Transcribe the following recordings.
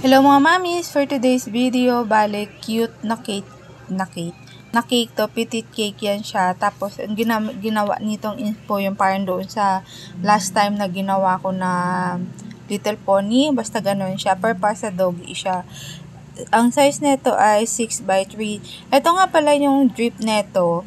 Hello mga mamis! For today's video, bale cute na cake to, petite cake yan siya. Tapos ang ginawa nitong info yung parang doon sa last time na ginawa ko na little pony, basta ganun siya, para sa doggy siya. Ang size nito ay 6x3. Ito nga pala yung drip neto.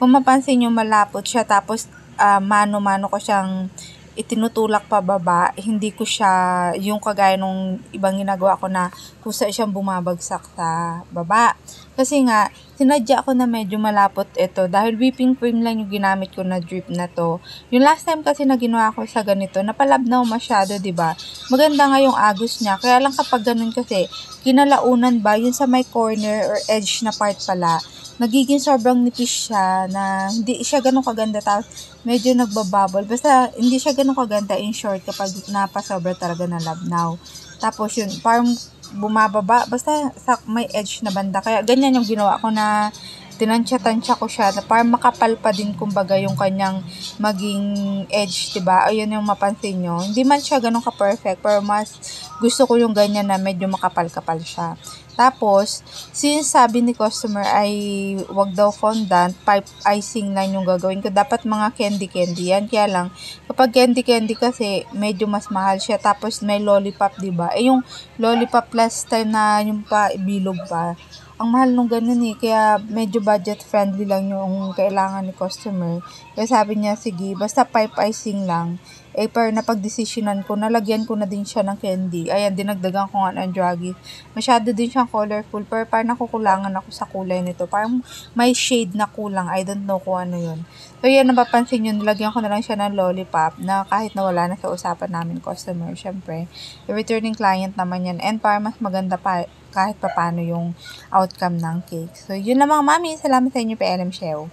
Kung mapansin nyo, malapot siya, tapos mano-mano ko siyang itinutulak pa baba, hindi ko siya yung kagaya nung ibang ginagawa ko na kusa siyang bumabagsak sa baba. Kasi nga, sinadya ko na medyo malapot ito dahil whipping cream lang yung ginamit ko na drip na to. Yung last time kasi na ginawa ko sa ganito, napalabnaw masyado, 'di ba? Maganda nga yung agos niya, kaya lang kapag ganun kasi, kinalaunan ba, yun sa may corner or edge na part pala, nagiging sobrang nipis siya na hindi siya ganun kaganda, tapos medyo nagbabubble. Basta hindi siya ganun kaganda in short kapag napasobra talaga na labnaw. Tapos yun, parang bumababa, basta sa may edge na banda. Kaya ganyan yung ginawa ko na tinansya-tansya ko siya na parang makapal pa din kumbaga yung kanyang maging edge, diba? Ayun yung mapansin nyo. Hindi man siya ganun ka-perfect, pero mas gusto ko yung ganyan na medyo makapal-kapal siya. Tapos, since sabi ni customer ay wag daw fondant, pipe icing lang yung gagawin ko. Dapat mga candy-candy yan. Kaya lang, kapag candy-candy kasi, medyo mas mahal siya. Tapos, may lollipop, diba? Yung lollipop last time na yung pa, bilog pa. Ang mahal nung ganun kaya medyo budget friendly lang yung kailangan ni customer. Kaya sabi niya, sige, basta pipe icing lang. Pero napag-desisyonan ko, nalagyan ko na din siya ng candy. Ayan, dinagdagan ko nga ng Draghi. Masyado din siyang colorful, pero parang nakukulangan ako sa kulay nito. Parang may shade na kulang. I don't know kung ano yun. So yan, napapansin nyo, nilagyan ko na lang siya ng lollipop na kahit nawala na sa usapan namin customer. Syempre, returning client naman yan. And para mas maganda pa kahit papano yung outcome ng cake. So, yun lang mga mami. Salamat sa inyo, PLM Show.